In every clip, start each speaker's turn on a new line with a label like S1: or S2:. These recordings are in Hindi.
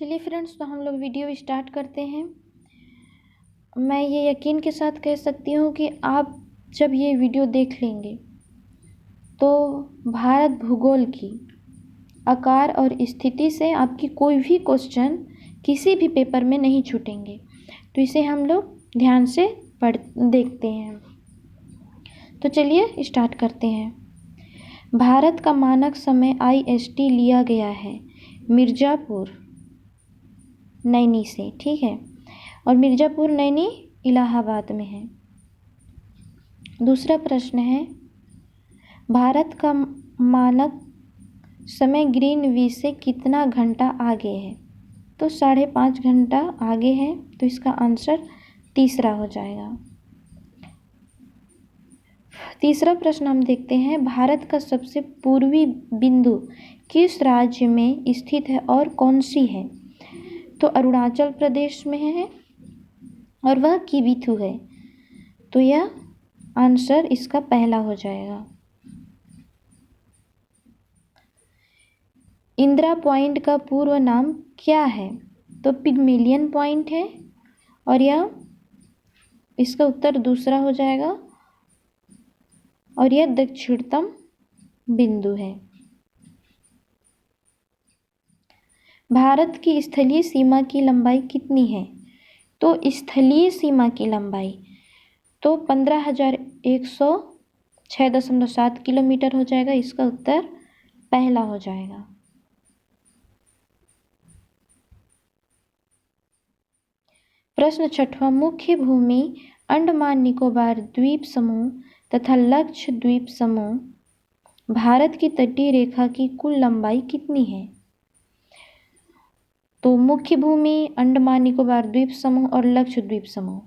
S1: चलिए फ्रेंड्स, तो हम लोग वीडियो स्टार्ट करते हैं। मैं ये यकीन के साथ कह सकती हूँ कि आप जब ये वीडियो देख लेंगे तो भारत भूगोल की आकार और स्थिति से आपकी कोई भी क्वेश्चन किसी भी पेपर में नहीं छूटेंगे। तो इसे हम लोग ध्यान से देखते हैं। तो चलिए स्टार्ट करते हैं। भारत का मानक समय IST लिया गया है मिर्ज़ापुर नैनी से, ठीक है। और मिर्ज़ापुर नैनी इलाहाबाद में है। दूसरा प्रश्न है, भारत का मानक समय ग्रीनविच से कितना घंटा आगे है? तो 5.5 घंटा आगे है। तो इसका आंसर तीसरा हो जाएगा। तीसरा प्रश्न हम देखते हैं, भारत का सबसे पूर्वी बिंदु किस राज्य में स्थित है और कौन सी है? तो अरुणाचल प्रदेश में है और वह किबिथु है। तो यह आंसर इसका पहला हो जाएगा। इंदिरा पॉइंट का पूर्व नाम क्या है? तो पिगमिलियन पॉइंट है और यह इसका उत्तर दूसरा हो जाएगा और यह दक्षिणतम बिंदु है। भारत की स्थलीय सीमा की लंबाई कितनी है? तो स्थलीय सीमा की लंबाई तो 15,106.7 किलोमीटर हो जाएगा। इसका उत्तर पहला हो जाएगा। प्रश्न छठवां, मुख्य भूमि अंडमान निकोबार द्वीप समूह तथा लक्षद्वीप समूह भारत की तटीय रेखा की कुल लंबाई कितनी है? तो मुख्य भूमि अंडमान निकोबार द्वीप समूह और लक्षद्वीप समूह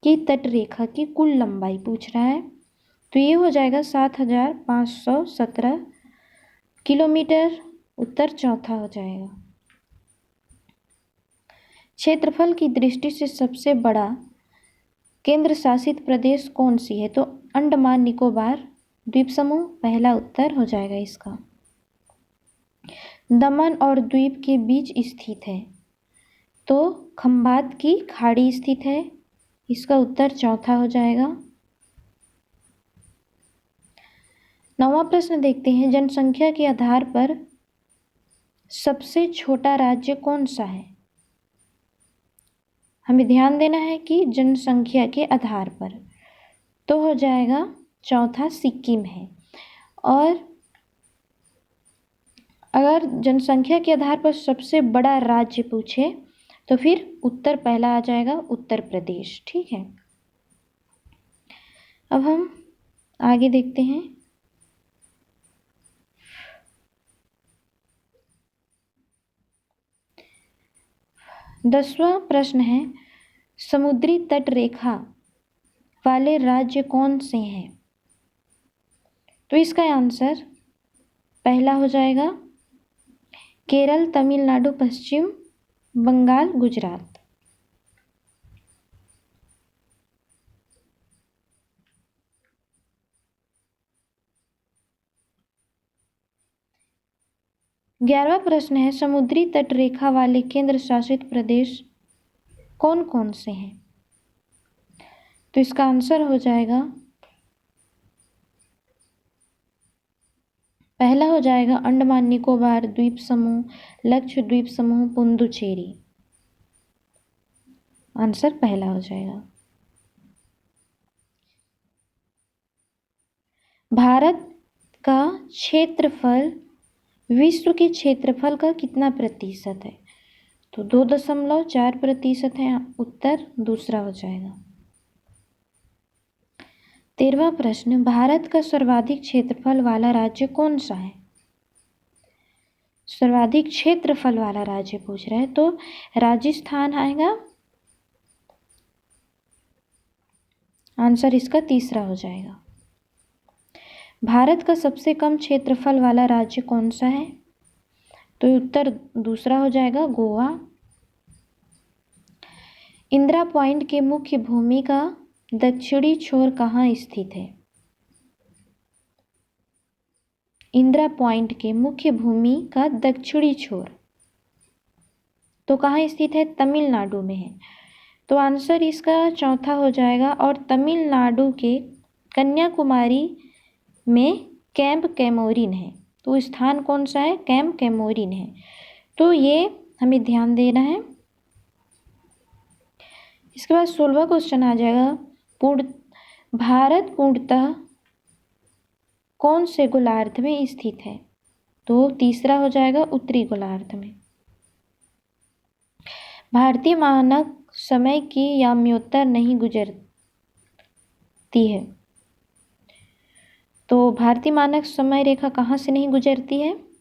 S1: की तट रेखा की कुल लंबाई पूछ रहा है। तो ये हो जाएगा 7,517 किलोमीटर। उत्तर चौथा हो जाएगा। क्षेत्रफल की दृष्टि से सबसे बड़ा केंद्र शासित प्रदेश कौन सी है? तो अंडमान निकोबार द्वीप समूह पहला उत्तर हो जाएगा इसका। दमन और द्वीप के बीच स्थित है। तो खंबात की खाड़ी स्थित है। इसका उत्तर चौथा हो जाएगा। 9वां प्रश्न देखते हैं, जनसंख्या के आधार पर सबसे छोटा राज्य कौन सा है? हमें ध्यान देना है कि जनसंख्या के आधार पर तो हो जाएगा चौथा सिक्किम है। और अगर जनसंख्या के आधार पर सबसे बड़ा राज्य पूछे तो फिर उत्तर पहला आ जाएगा, उत्तर प्रदेश, ठीक है। अब हम आगे देखते हैं। दसवां प्रश्न है, समुद्री तट रेखा वाले राज्य कौन से हैं? तो इसका आंसर पहला हो जाएगा केरल, तमिलनाडु, पश्चिम बंगाल, गुजरात। ग्यारहवां प्रश्न है, समुद्री तट रेखा वाले केंद्र शासित प्रदेश कौन कौन से हैं? तो इसका आंसर हो जाएगा पहला हो जाएगा अंडमान निकोबार द्वीप समूह, लक्षद्वीप समूह, पुडुचेरी। आंसर पहला हो जाएगा। भारत का क्षेत्रफल विश्व के क्षेत्रफल का कितना प्रतिशत है? तो 2.4% है। उत्तर दूसरा हो जाएगा। 13वां प्रश्न, भारत का सर्वाधिक क्षेत्रफल वाला राज्य कौन सा है? सर्वाधिक क्षेत्रफल वाला राज्य पूछ रहा है तो राजस्थान आएगा। आंसर इसका तीसरा हो जाएगा। भारत का सबसे कम क्षेत्रफल वाला राज्य कौन सा है? तो उत्तर दूसरा हो जाएगा, गोवा। इंदिरा पॉइंट के मुख्य भूमि का दक्षिणी छोर कहाँ स्थित है? इंदिरा पॉइंट के मुख्य भूमि का दक्षिणी छोर तो कहाँ स्थित है? तमिलनाडु में है। तो आंसर इसका चौथा हो जाएगा। और तमिलनाडु के कन्याकुमारी में कैंप कैमोरिन है। तो स्थान कौन सा है? कैंप कैमोरिन है। तो ये हमें ध्यान देना है। इसके बाद 16वां क्वेश्चन आ जाएगा, भारत पूर्णतः कौन से गोलार्ध में स्थित है? तो तीसरा हो जाएगा उत्तरी गोलार्ध में। भारतीय मानक समय की याम्योत्तर नहीं गुजरती है। तो भारतीय मानक समय रेखा कहाँ से नहीं गुजरती है?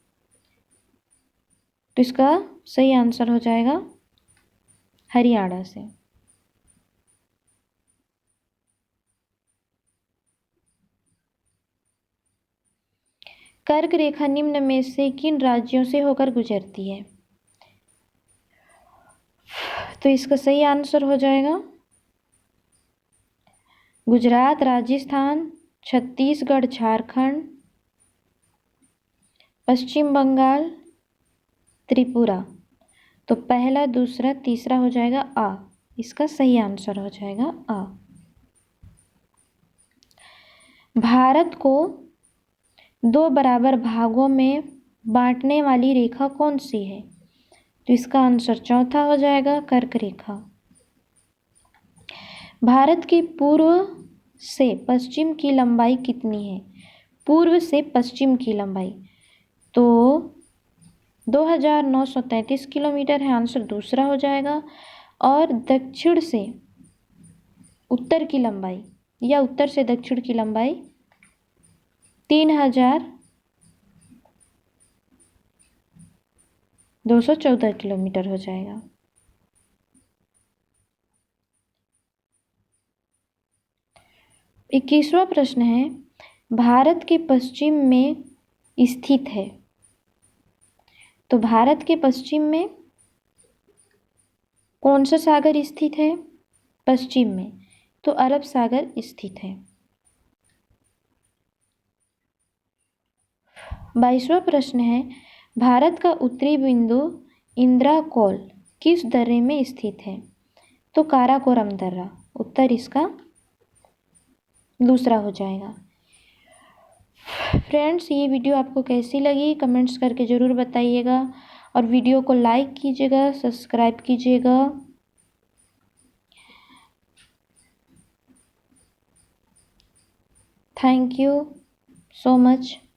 S1: तो इसका सही आंसर हो जाएगा हरियाणा से। कर्क रेखा निम्न में से किन राज्यों से होकर गुजरती है? तो इसका सही आंसर हो जाएगा गुजरात, राजस्थान, छत्तीसगढ़, झारखंड, पश्चिम बंगाल, त्रिपुरा। तो पहला, दूसरा, तीसरा हो जाएगा आ। इसका सही आंसर हो जाएगा आ। भारत को दो बराबर भागों में बांटने वाली रेखा कौन सी है? तो इसका आंसर चौथा हो जाएगा कर्क रेखा। भारत की पूर्व से पश्चिम की लंबाई कितनी है? पूर्व से पश्चिम की लंबाई तो 2933 किलोमीटर है। आंसर दूसरा हो जाएगा। और दक्षिण से उत्तर की लंबाई या उत्तर से दक्षिण की लंबाई 3214 किलोमीटर हो जाएगा। 21वां प्रश्न है, भारत के पश्चिम में स्थित है। तो भारत के पश्चिम में कौन सा सागर स्थित है? पश्चिम में तो अरब सागर स्थित है। 22वां प्रश्न है, भारत का उत्तरी बिंदु इंद्राकोल किस दर्रे में स्थित है? तो काराकोरम दर्रा। उत्तर इसका दूसरा हो जाएगा। फ्रेंड्स, ये वीडियो आपको कैसी लगी कमेंट्स करके ज़रूर बताइएगा और वीडियो को लाइक कीजिएगा, सब्सक्राइब कीजिएगा। Thank you so much.